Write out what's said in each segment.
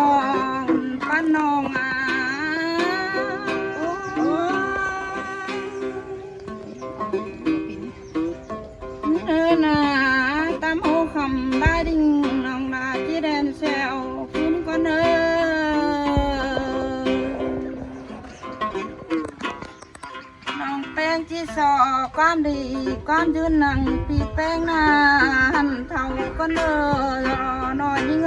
องป้าน้องน่ะตามหูคำได้ดิ่งน้องนาจีแดนแซวคุณก็เนอน้องแป้งจีสอความดีความยืนหนังปีแป้งนานเท่าก็เนอรอหน่อยยิ่ง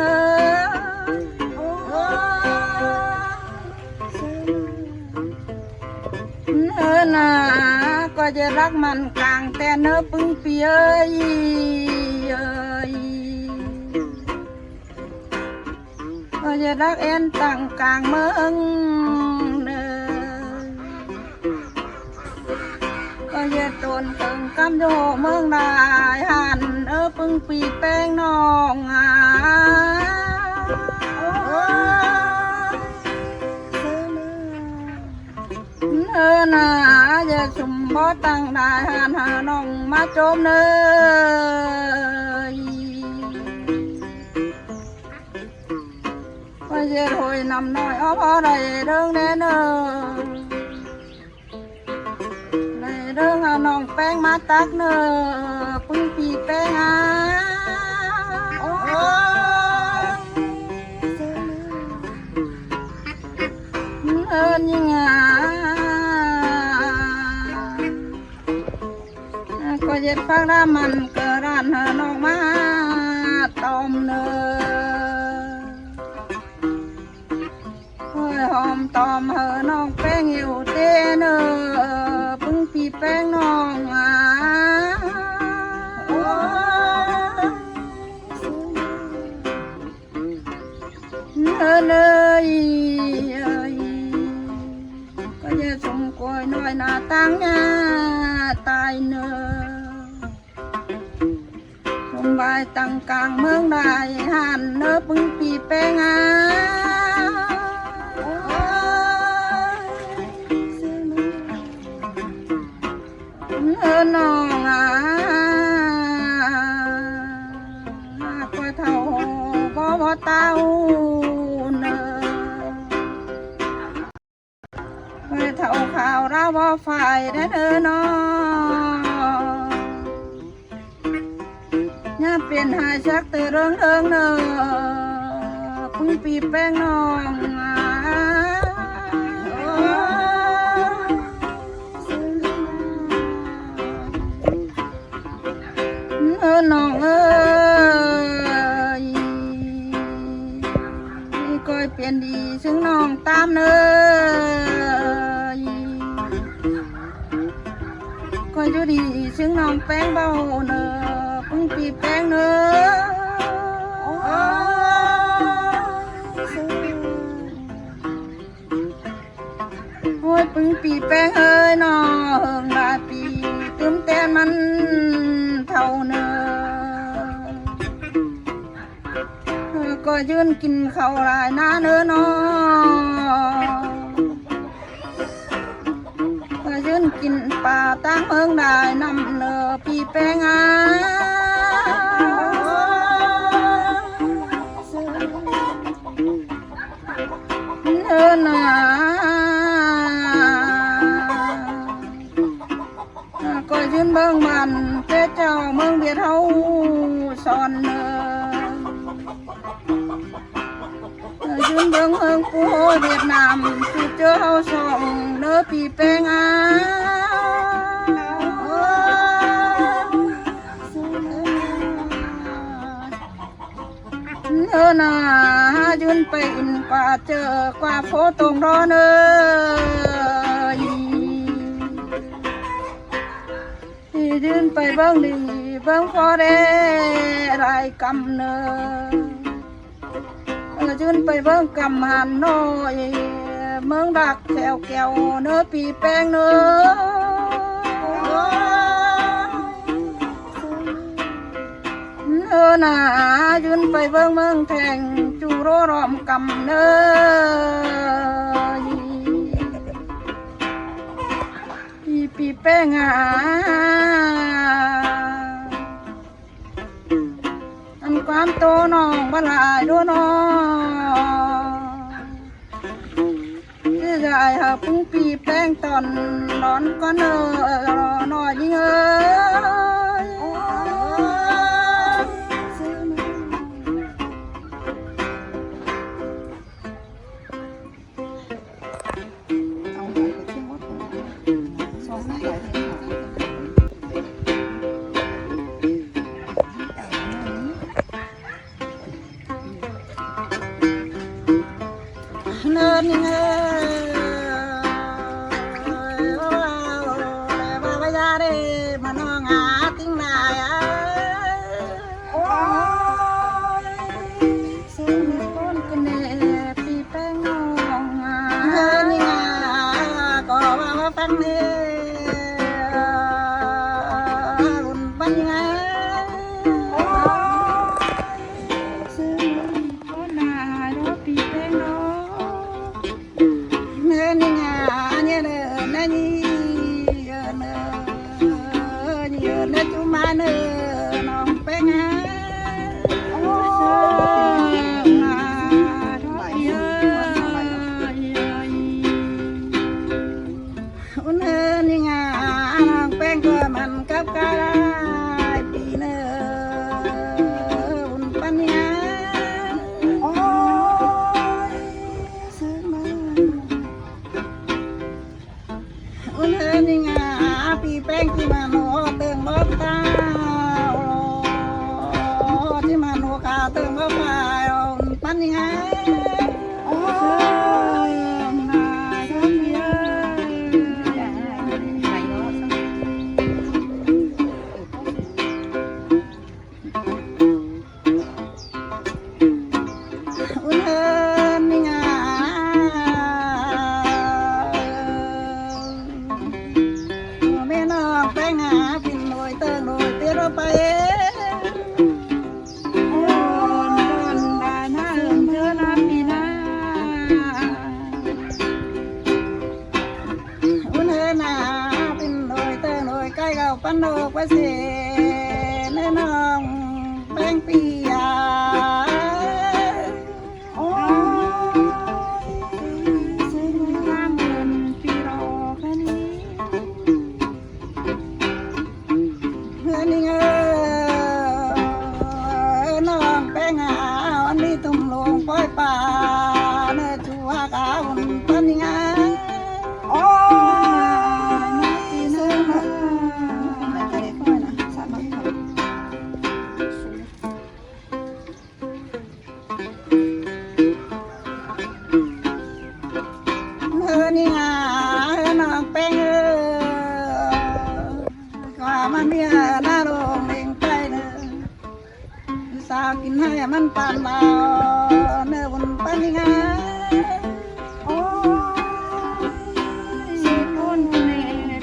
น่ะก็จะรักมันกลางแต่เนื้อปึ้งเปียก็จะรักเอ็นต่างกลางเมืองก็จะตนเติงกำโยเมืองนายหันปึ้งปีแป้งน้องน่ะจะสมบ่ตั้งได้หันหาน้องมาโจมเนยว่าจะรวยนำน้อยเอาพอได้เรื่องแน่เนอในเรื่องหาน้องแป้งมาตักเนอปึ้งปีแป้งยังไงก็เย็ดฟังได้มันเกิดร้านหาน้องมาตอมเนอหอมตอมน้องแป้งอยู่เต้เนอปึ้งปีแป้งน้องเลยก็จะสมกวยน้อยหน้าตั้งตายเนอสมบายตั้งกลางเมืองได้หันเนอปึ้งปีแป้งน้องก็เท่าบ่เต้าเนอเท่าข่าวเราบ่ฝ่ายได้เนอน้องย่าเปลี่ยนหายชักตื่นเริงเนอปึ้งปีแป้งน้องน้องก็เปลี่ยนดีซึ่งน้องตามเนยก็อยู่ดีซึ่งน้องแป้งเบาเนอปึ้งปีแป้งเนอโอ้ยปึ้งปีแป้งเอ้ยน้องลาปีตึมแต่มันเท่าเนอก็ยืนกินข้าวลายหน้าเนื้อน้องก็ยืนกินป่าตั้งเมืองได้นำเนอปีแป้งน่ะก็ยืนเบิ่งมันเจ้าเจ้าเมืองเบียดเฮาสอนเนยืนเบิ่งเมืองปูเวียดนามคือเจอเฮาสองเนื้อปีแป้งน่ะยืนไปอินกว่าเจอกว่าโฟตรงรอเนยืนไปเบิ่งดีเบิ่งพอได้ไรกำเนยืนไปเบิ่งกำหันน้อยเมืองดักแถวแก้วเนื้อปีแป้งเนื้อน่ะยืนไปเบิ่งเมืองแทงจูโรรอมกำเนปีแป้งอันความโตน้องบลายดูน้อง ปุ้งปีแป้งตอนร้อนก็เนอหน่อยยิ่งเนินเงยาเดมานองอาติ้งนายโอ้ยเสียงก้นกันเนปีแป้งนองเฮ้ยนี่งาก็ว่าฟังเนรุ่นปัญญาโอ้ยเสียงก้นนายรอปีแป้งนองเฮ้ยนี่งาเนี่ยเด้อนั่นนี่เนื้อจุมาเนื้อน้องเป็งอ่ะโอ้ยมาทอดเยอะอุ่นเนื้อนี่งาน้องเป็งก็มันกับกะไรปีเนื้ออุ่นปัญญาโอ้ยซื้อมาอุ่นเนื้อนี่งาปีแป้งที่มาโนเติมบ่ตาโอ้ที่มาโนกาเติมบ่ไปปันยังไงโอ้ยนายทำเยอะอุ่นเอิญนี่ไงแม่น้องแป้งหาพินโดยเติงโดยเตี้ยเราไปโอ้นอนได้หน้าเธอลาปีนาอุ่นเอิญนาพินโดยเติงโดยใกล้เก่าปันโดกว่าเสียแม่น้องแป้งปียาโอ้ซื้อข้ามเงินปีรอแค่นี้เพื่อนนี่เงยน้องแป้งหาวันนี้ตุ่มลงปล่อยป่าเนื้อชัวกาหุ่นเพื่อนนี่ไงโอ้ยเนื้อมาไม่ได้ค่อยนะสามารถทำเนื้อนี่ไงน้องแป้งว่ามันมีหน้าโรงเล่งไปเนื้อสาวกินให้มันปานเบาเนื้อบนปันยังไงโอ้ยสิคนเน่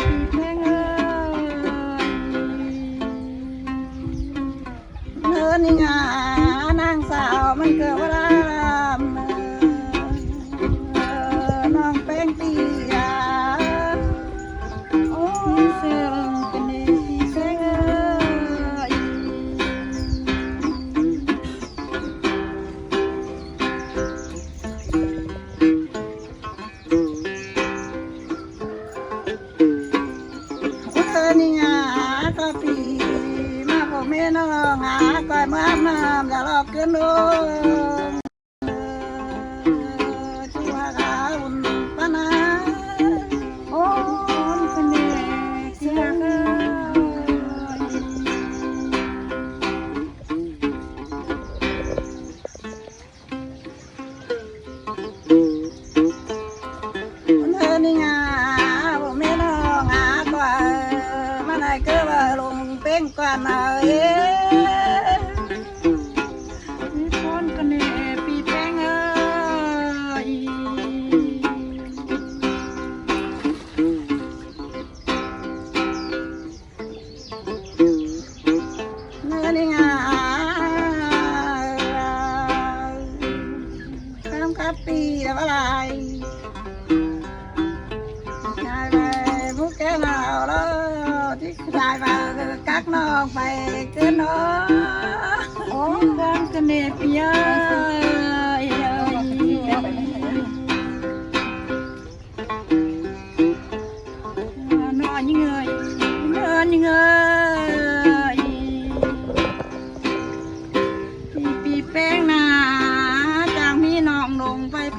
ปีแพงเนื้อนี่ไงนางสาวมันเกิดเวลาน้องแป้งปียาโอ้ยเสียงกันเน่ปีแพงนี่งาก็ปีมาพวกแม่น้องหาก้อยมาน้ำอย่าหลอกเกินดูชัวกาอุ่นปานาโอ้ยเป็นเด็กเสียเกินเธอนี่งาพวกแม่น้องหาก้อยก็ว่าลงเป็นกว่าหน่อยมีคนกันเนปีแป้งเนื้อนี่ไงข้ามคับปีแล้วอะไรงายไปมุกแก้วแล้วที่ลายมากักน้องไปเกินน้องโอ้กันกันเนปีย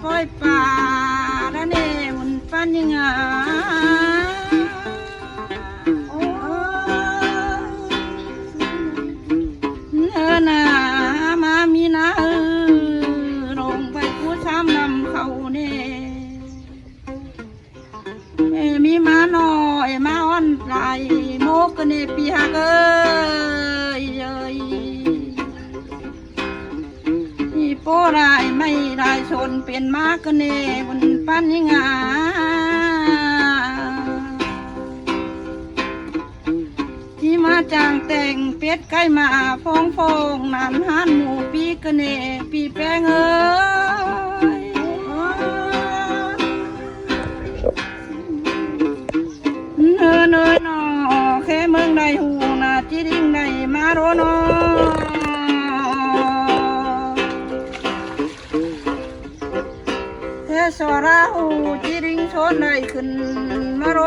ปล่อยป่าละเนหุ่นปันยังไงเออนามามีนาลงไปผู้ช้ำนำเขาเนี่ยมีมาหน่อยมาอ่อนไหลโมกเนปีหักมีโปรายไม่ได้ชนเป็นมากเนบนปันยังไงที่มาจางแต่งเป็ดไก่มาฟองฟองนานหันหมูปีกเนปีแป้งเนยนอแค่เมืองใดหูนาจิริงใดมาโรนอแค่สระหูจิริงชนใดขึ้นมาโร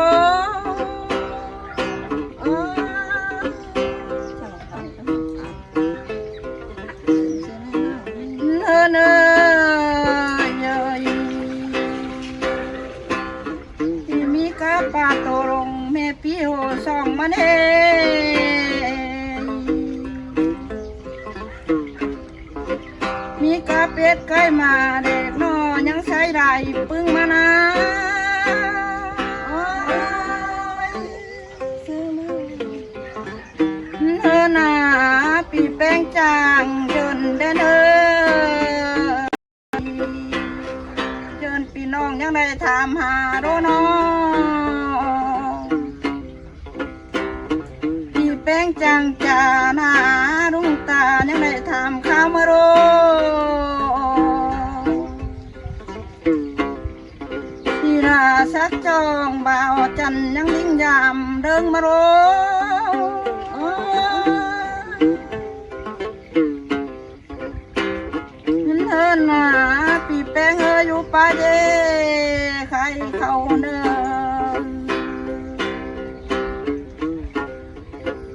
เนยที่มีกาปาโตรงแม่พี่โหสองมันเอมีกาเป็ดไก่มาเด็กนอยังใช้ได้ปึ้งมานานาปีแป้งจางเดินเดินเดินพี่น้องยังได้ถามหาโรนอปีแป้งจางจานาลุงตายังได้ถามข้าวมาโรที่ราชักจองบ่าวจันยังลิงยามเดิงมาโรนาปีแป้งอยู่ป่าเย่ใครเขาเดิน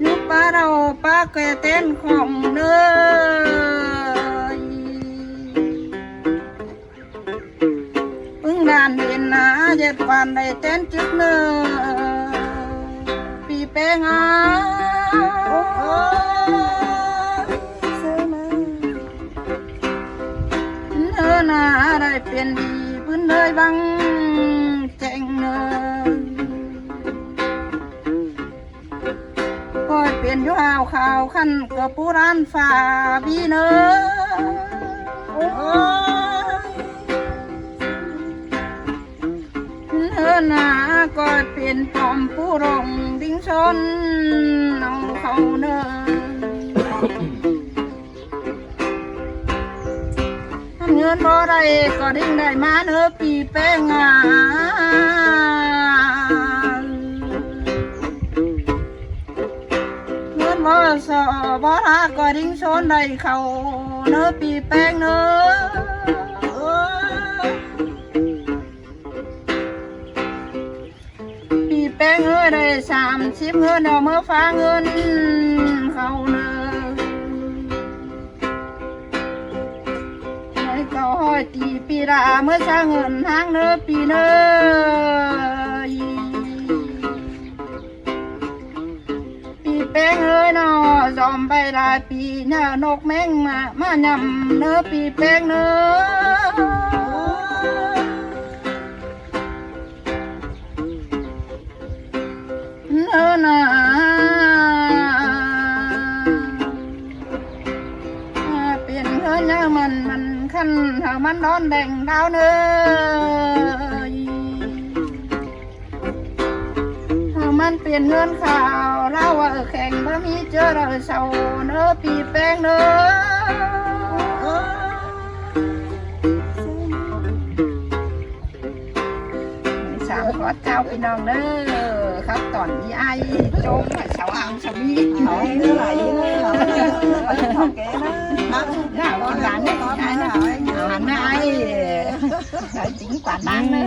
อยู่ป่าเราป่าแก่เต้นของเดินพึ่งด่านเห็นนาเย็ดปานได้เต้นจึกเนื้อปีแป้งนาได้เปลี่ยนดีพื้นเลยบังแจงเนยก็เปลี่ยนอยู่หาวข่าวขันกับผู้ร้านฝ่าบีเนนาก็เปลี่ยนปอมผู้รงดิ้งชนเอาเขาเนเงินบ่ได้ก็ดิ้งได้มาเนื้อปีแป้งเงินบ่สอบ่ละก็ดิ้งโซนได้เขาเนื้อปีแป้งเนื้อปีแป้งได้30เงินเอาเมื่อฟ้าเงินเขาเนื้อเขาห้อยตีปีละเมื่อช้างเงินทางเนื้อปีเนื้อปีแป้งนอจอมไปหลายปีเนื้อนกแมงมายำเนื้อปีแป้งเนื้อนาเปลี่ยนเนื้อเนื้อมันขันถ้ามันนอนแดงดาวเนยถ้ามันเปลี่ยนเงินข่าวเราว่าแข่งบ่มีเจอเราเศร้าเนื้อปีแป้งเนื้อสามขอเจ้าพี่น้องเด้อครับตอนนี้ไอ้โจมเสาอ่างสมีเขาเนื้อไหลเขาแก่นะกินหลานเนี่ยไอ้นะหลานนะไอ้chính quả đáng đấy